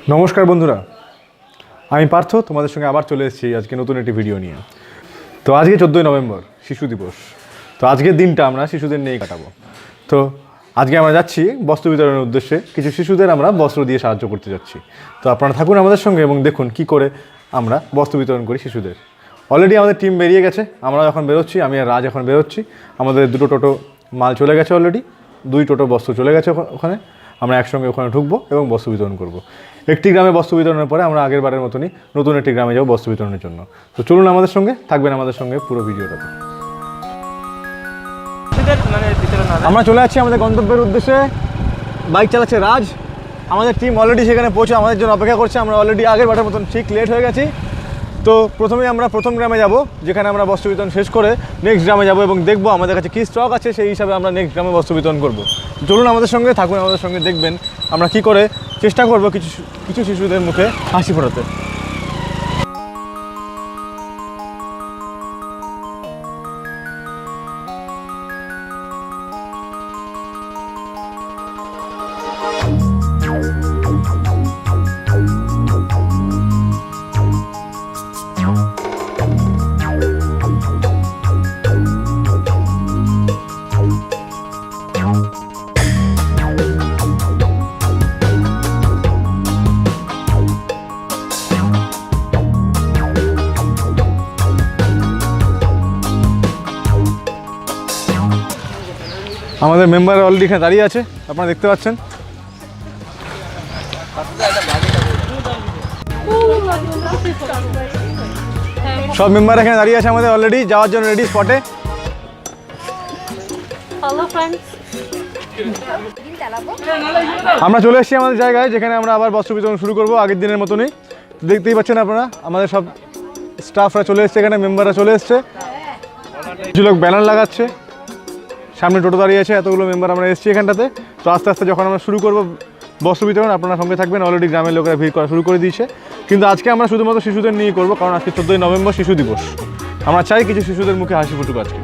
নমস্কার বন্ধুরা, আমি পার্থ তোমাদের সঙ্গে আবার চলে এসেছি আজকে নতুন একটি ভিডিও নিয়ে। তো আজকে 14ই নভেম্বর শিশু দিবস। তো আজকের দিনটা আমরা শিশুদের নিয়েই কাটাবো। তো আজকে আমরা যাচ্ছি বস্ত্র বিতরণের উদ্দেশ্যে, কিছু শিশুদের আমরা বস্ত্র দিয়ে সাহায্য করতে যাচ্ছি। তো আপনারা থাকুন আমাদের সঙ্গে এবং দেখুন কি করে আমরা বস্ত্র বিতরণ করি শিশুদের। অলরেডি আমাদের টিম বেরিয়ে গেছে, আমরা এখন বেরোচ্ছি, আমি আর রাজ এখন বেরোচ্ছি। আমাদের 2 টোটো মাল চলে গেছে, অলরেডি 2 টোটো বস্ত্র চলে গেছে ওখানে। আমরা একসঙ্গে ওখানে ঢুকবো এবং বস্ত্র বিতরণ করব। একটি গ্রামে বস্ত্র বিতরণের পরে আমরা আগের বারের মতনই নতুন একটি গ্রামে যাবো বস্ত্র বিতরণের জন্য। তো চলুন আমাদের সঙ্গে, থাকবেন আমাদের সঙ্গে পুরো ভিডিওটাতে। আমরা চলে যাচ্ছি আমাদের গন্তব্যের উদ্দেশ্যে। বাইক চালাচ্ছে রাজ, আমাদের টিম অলরেডি সেখানে পৌঁছে আমাদের জন্য অপেক্ষা করছে। আমরা অলরেডি আগের বারের মতন ঠিক লেট হয়ে গেছি। তো প্রথমেই আমরা প্রথম গ্রামে যাব, যেখানে আমরা বস্ত্র বিতরণ শেষ করে নেক্সট গ্রামে যাব এবং দেখবো আমাদের কাছে কী স্টক আছে, সেই হিসাবে আমরা নেক্সট গ্রামে বস্ত্র বিতরণ করবো। চলুন আমাদের সঙ্গে, থাকুন আমাদের সঙ্গে, দেখবেন আমরা কী করে চেষ্টা করবো কিছু শিশুদের মুখে হাসি ফোটাতে। আমাদের মেম্বার অলরেডি এখানে দাঁড়িয়ে আছে, আপনারা দেখতে পাচ্ছেন। সব মেম্বার এখানে দাঁড়িয়ে আছে আমাদের অলরেডি যাওয়ার জন্য রেডি স্পটে। আমরা চলে এসেছি আমাদের জায়গায়, যেখানে আমরা আবার বস্ত্র বিতরণ শুরু করবো আগের দিনের মতনই। দেখতেই পাচ্ছেন আপনারা, আমাদের সব স্টাফরা চলে এসছে, এখানে মেম্বাররা চলে এসছে। কিছু লোক ব্যানার লাগাচ্ছে, সামনে টোটো দাঁড়িয়ে আছে, এতগুলো মেম্বার আমরা এসেছি এখানটাতে। তো আস্তে আস্তে যখন আমরা শুরু করবো বস্ত্র বিতরণ, আপনারা সঙ্গে থাকবেন। অলরেডি গ্রামের লোকেরা ভিড় করা শুরু করে দিয়েছে, কিন্তু আজকে আমরা শুধুমাত্র শিশুদের নিয়ে করবো, কারণ আজকে 14ই নভেম্বর শিশু দিবস। আমরা চাই কিছু শিশুদের মুখে হাসি ফুটুক আজকে।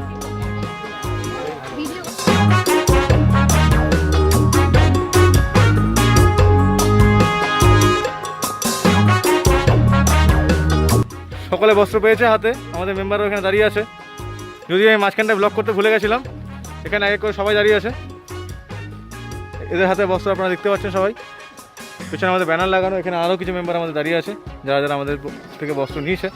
সকলে বস্ত্র পেয়েছে হাতে, আমাদের মেম্বারও এখানে দাঁড়িয়ে আছে। যদিও আমি মাঝখানটা ব্লক করতে ভুলে গেছিলাম, এখানে এক করে সবাই দাঁড়িয়ে আছে, এদের হাতে বস্ত্র আপনারা দেখতে পাচ্ছেন সবাই। পেছনে আমাদের ব্যানার লাগানো, এখানে আরও কিছু মেম্বার আমাদের দাঁড়িয়ে আছে, যারা যারা আমাদের থেকে বস্ত্র নিয়েছে।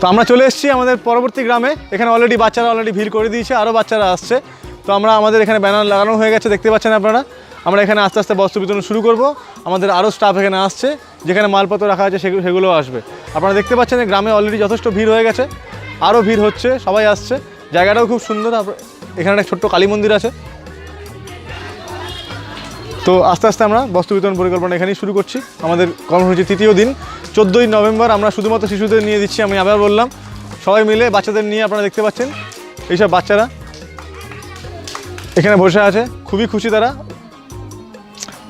তো আমরা চলে এসেছি আমাদের পরবর্তী গ্রামে। এখানে অলরেডি বাচ্চারা ভিড় করে দিয়েছে, আরও বাচ্চারা আসছে। তো আমাদের এখানে ব্যানার লাগানো হয়ে গেছে, দেখতে পাচ্ছেন আপনারা। আমরা এখানে আস্তে আস্তে বস্ত্র বিতরণ শুরু করব। আমাদের আরও স্টাফ এখানে আসছে, যেখানে মালপত্র রাখা আছে সেগুলোও আসবে। আপনারা দেখতে পাচ্ছেন গ্রামে অলরেডি যথেষ্ট ভিড় হয়ে গেছে, আরও ভিড় হচ্ছে, সবাই আসছে। জায়গাটাও খুব সুন্দর, এখানে একটা ছোট্ট কালী মন্দির আছে। তো আস্তে আস্তে আমরা বস্ত্র বিতরণ পরিকল্পনা এখানেই শুরু করছি। আমাদের কর্মসূচির 3য় দিন 14ই নভেম্বর। আমরা শুধুমাত্র শিশুদের নিয়ে দিচ্ছি, আমি আবার বললাম, সবাই মিলে বাচ্চাদের নিয়ে। আপনারা দেখতে পাচ্ছেন এইসব বাচ্চারা এখানে বসে আছে, খুবই খুশি তারা।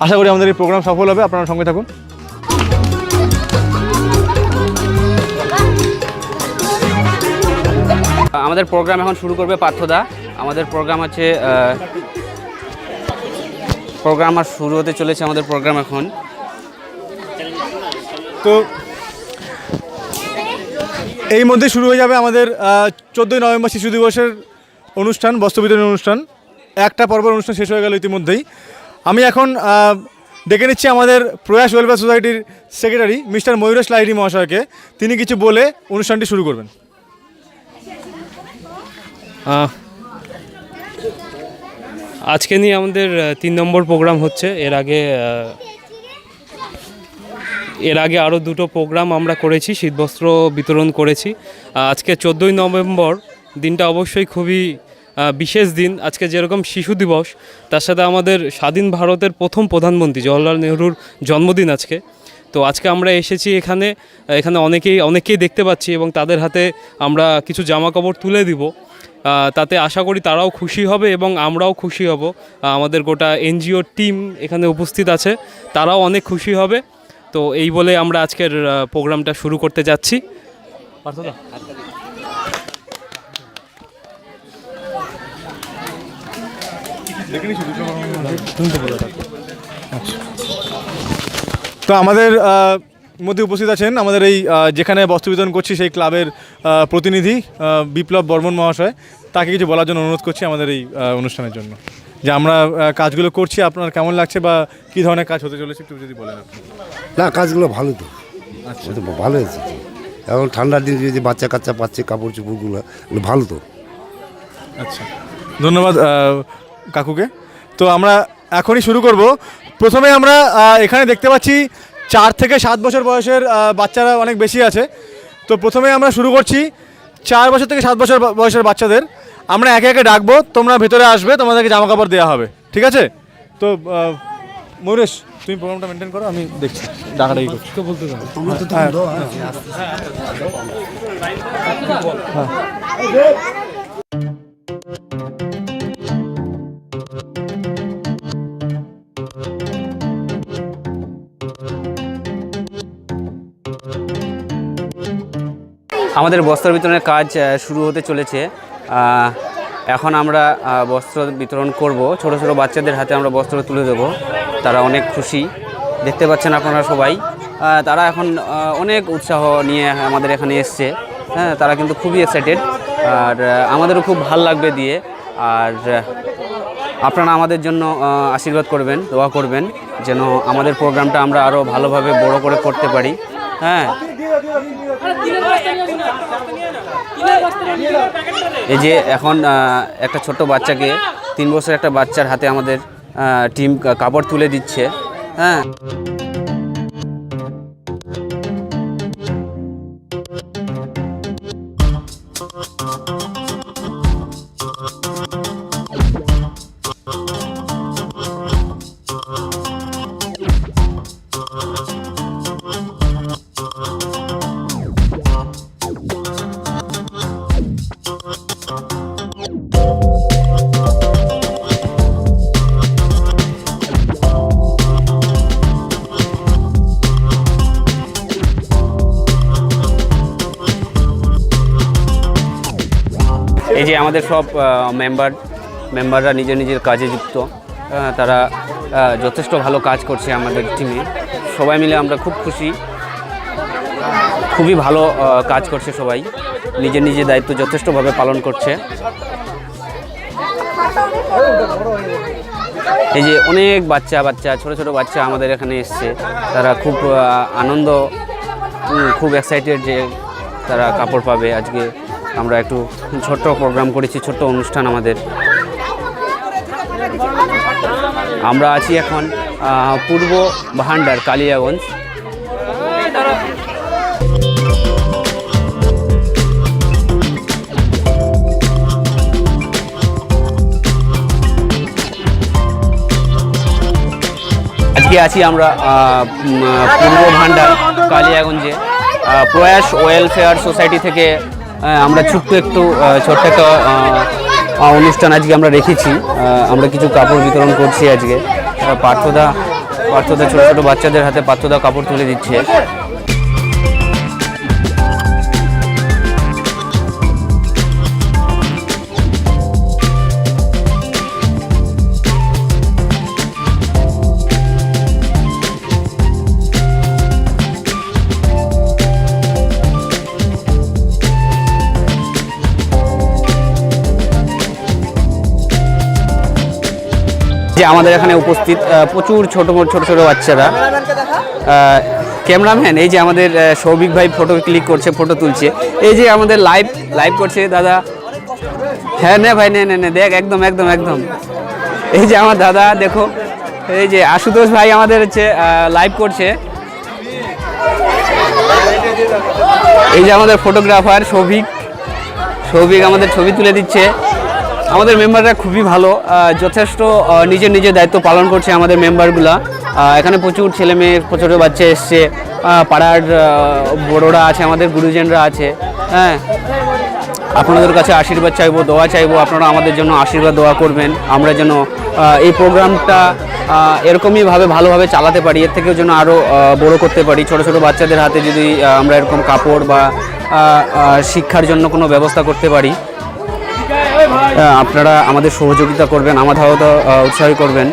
আশা করি আমাদের এই প্রোগ্রাম সফল হবে, আপনারা সঙ্গে থাকুন। আমাদের প্রোগ্রাম এখন শুরু করবে পার্থদা। আমাদের প্রোগ্রাম আছে, প্রোগ্রাম আর শুরু হতে চলেছে আমাদের প্রোগ্রাম এখন। তো এই মধ্যে শুরু হয়ে যাবে আমাদের 14ই নভেম্বর শিশু দিবসের অনুষ্ঠান, বস্ত্র বিতরণ অনুষ্ঠান। একটা পর্বের অনুষ্ঠান শেষ হয়ে গেল ইতিমধ্যেই। আমি এখন ডেকে নিচ্ছি আমাদের প্রয়াস ওয়েলফেয়ার সোসাইটির সেক্রেটারি মিস্টার ময়ূরেশ লাহিড়ী মহাশয়কে। তিনি কিছু বলে অনুষ্ঠানটি শুরু করবেন। আজকে নিয়ে আমাদের 3 নম্বর প্রোগ্রাম হচ্ছে। এর আগে আরও 2টো প্রোগ্রাম আমরা করেছি, শীতবস্ত্র বিতরণ করেছি। আজকে 14ই নভেম্বর দিনটা অবশ্যই খুবই বিশেষ দিন। আজকে যেরকম শিশু দিবস, তার সাথে আমাদের স্বাধীন ভারতের প্রথম প্রধানমন্ত্রী জওহরলাল নেহরুর জন্মদিন আজকে। তো আজকে আমরা এসেছি এখানে অনেকেই দেখতে পাচ্ছি, এবং তাদের হাতে আমরা কিছু জামা কাপড় তুলে দিব। তাতে আশা করি তারাও খুশি হবে এবং আমরাও খুশি হব। আমাদের গোটা এনজিওর টিম এখানে উপস্থিত আছে, তারাও অনেক খুশি হবে। তো এই বলে আমরা আজকের প্রোগ্রামটা শুরু করতে যাচ্ছি। দেখে নিচ্ছি দুটো। তো আমাদের মধ্যে উপস্থিত আছেন আমাদের এই যেখানে বস্ত্র বিতরণ করছি সেই ক্লাবের প্রতিনিধি বিপ্লব বর্মন মহাশয়। তাকে কিছু বলার জন্য অনুরোধ করছি আমাদের এই অনুষ্ঠানের জন্য, যে আমরা কাজগুলো করছি আপনার কেমন লাগছে বা কী ধরনের কাজ হতে চলেছে একটু যদি বলেন আপনি। না, কাজগুলো ভালো তো। আচ্ছা, তো ভালো হয়েছে। এখন ঠান্ডার দিনে যদি বাচ্চা কাচ্চা পাচ্ছে কাপড় চোপড়গুলো, ভালো তো। আচ্ছা, ধন্যবাদ কাকুকে। তো আমরা এখনই শুরু করব। প্রথমে আমরা এখানে দেখতে পাচ্ছি 4 থেকে 7 বছর বয়সের বাচ্চারা অনেক বেশি আছে। তো প্রথমে আমরা শুরু করছি 4 বছর থেকে 7 বছর বয়সের বাচ্চাদের। আমরা একে একে ডাকবো, তোমরা ভেতরে আসবে, তোমাদেরকে জামা কাপড় দেওয়া হবে, ঠিক আছে? তো ময়ূরেশ, তুমি প্রোগ্রামটা মেনটেন করো, আমি দেখছি ডাকাডাকি করছি। বলতে আমাদের বস্ত্র বিতরণের কাজ শুরু হতে চলেছে। এখন আমরা বস্ত্র বিতরণ করব। ছোট ছোট বাচ্চাদের হাতে আমরা বস্ত্র তুলে দেব। তারা অনেক খুশি, দেখতে পাচ্ছেন আপনারা সবাই। তারা এখন অনেক উৎসাহ নিয়ে আমাদের এখানে এসছে। হ্যাঁ, তারা কিন্তু খুবই এক্সাইটেড, আর আমাদেরও খুব ভালো লাগবে দিয়ে। আর আপনারা আমাদের জন্য আশীর্বাদ করবেন, দোয়া করবেন যেন আমাদের প্রোগ্রামটা আমরা আরও ভালোভাবে বড় করে করতে পারি। হ্যাঁ, এই যে এখন একটা ছোট্ট বাচ্চাকে, 3 বছর একটা বাচ্চার হাতে আমাদের টিম কাপড় তুলে দিচ্ছে। হ্যাঁ, এই যে আমাদের সব মেম্বাররা নিজের নিজের কাজে যুক্ত। তারা যথেষ্ট ভালো কাজ করছে আমাদের টিমে। সবাই মিলে আমরা খুব খুশি, খুবই ভালো কাজ করছে সবাই, নিজের নিজের দায়িত্ব যথেষ্টভাবে পালন করছে। এই যে অনেক বাচ্চা ছোট ছোট বাচ্চা আমাদের এখানে এসছে। তারা খুব আনন্দ, খুব এক্সাইটেড যে তারা কাপড় পাবে। আজকে আমরা একটু ছোট্ট প্রোগ্রাম করেছি, ছোট্ট অনুষ্ঠান আমাদের। আমরা আছি এখন পূর্ব ভান্ডার, কালিয়াগঞ্জ। আজকে আছি আমরা পূর্ব ভান্ডার, কালিয়াগঞ্জে। প্রয়াস ওয়েলফেয়ার সোসাইটি থেকে আমরা ছোট্ট একটা অনুষ্ঠান আজকে আমরা রেখেছি। আমরা কিছু কাপড় বিতরণ করছি আজকে। পার্থদা ছোটো ছোটো বাচ্চাদের হাতে পার্থদা কাপড় তুলে দিচ্ছে। যে আমাদের এখানে উপস্থিত প্রচুর ছোট ছোট বাচ্চারা। ক্যামেরাম্যান এই যে আমাদের সৌভিক ভাই ফটো ক্লিক করছে, ফটো তুলছে। এই যে আমাদের লাইভ করছে দাদা। হ্যাঁ নে ভাই, নে দেখ, একদম। এই যে আমার দাদা, দেখো। এই যে আশুতোষ ভাই আমাদের হচ্ছে লাইভ করছে। এই যে আমাদের ফটোগ্রাফার সৌভিক আমাদের ছবি তুলে দিচ্ছে। আমাদের মেম্বাররা খুবই ভালো, যথেষ্ট নিজের দায়িত্ব পালন করছে আমাদের মেম্বারগুলা। এখানে প্রচুর ছেলে মেয়ে, ছোটো বাচ্চা এসছে, পাড়ার বড়রা আছে, আমাদের গুরুজনরা আছে। হ্যাঁ, আপনাদের কাছে আশীর্বাদ চাইবো, দোয়া চাইবো, আপনারা আমাদের জন্য আশীর্বাদ দোয়া করবেন। আমরা যেন এই প্রোগ্রামটা এরকমইভাবে ভালোভাবে চালাতে পারি, এর থেকেও যেন আরও বড় করতে পারি। ছোটো ছোটো বাচ্চাদের হাতে যদি আমরা এরকম কাপড় বা শিক্ষার জন্য কোনো ব্যবস্থা করতে পারি, আপনারা আমাদের সহযোগিতা করবেন, আমাদেরও উৎসাহ করবেন।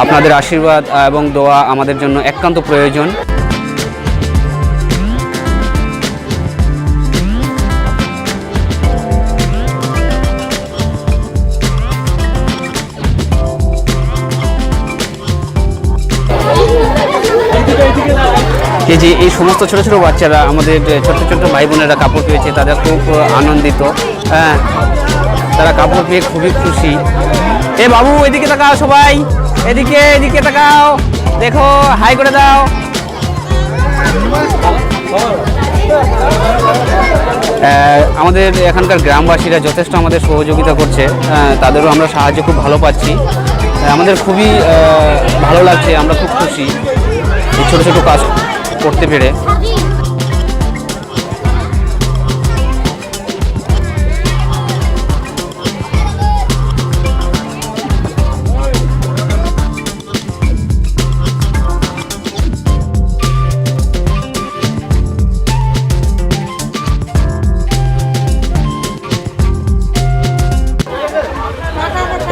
আপনাদের আশীর্বাদ এবং দোয়া আমাদের জন্য একান্ত প্রয়োজন। এই যে এই সমস্ত ছোট ছোট বাচ্চারা, আমাদের ছোট ছোট ভাই বোনেরা কাপড় পেয়েছে, তারা খুব আনন্দিত। হ্যাঁ, তারা কাপড় পেয়ে খুবই খুশি। এ বাবু, এদিকে তাকাও সবাই, এদিকে এদিকে তাকাও, দেখো, হাই করে দাও। আমাদের এখানকার গ্রামবাসীরা যথেষ্ট আমাদের সহযোগিতা করছে, তাদেরও আমরা সাহায্য খুব ভালো পাচ্ছি। আমাদের খুবই ভালো লাগছে, আমরা খুব খুশি এই ছোটো ছোটো কাজ করতে পেরে।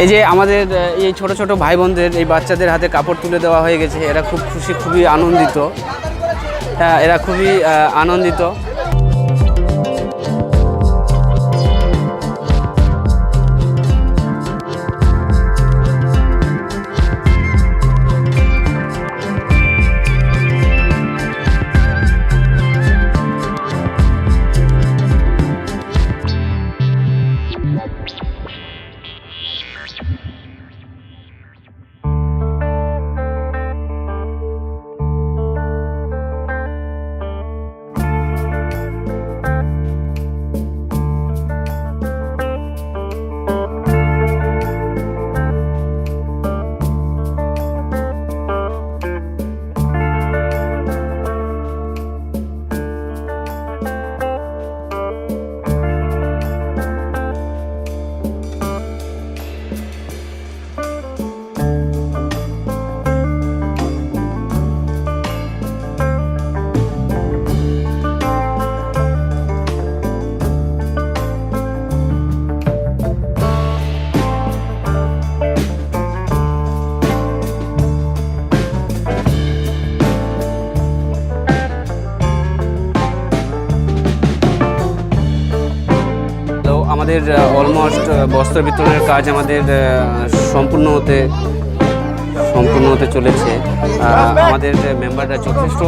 এই যে আমাদের এই ছোট ছোট ভাই বোনদের, এই বাচ্চাদের হাতে কাপড় তুলে দেওয়া হয়ে গেছে। এরা খুব খুশি, খুবই আনন্দিত। হ্যাঁ, এরা খুবই আনন্দিত। আমাদের অলমোস্ট বস্ত্র বিতরণের কাজ আমাদের সম্পূর্ণ হতে চলেছে। আমাদের মেম্বাররা যথেষ্ট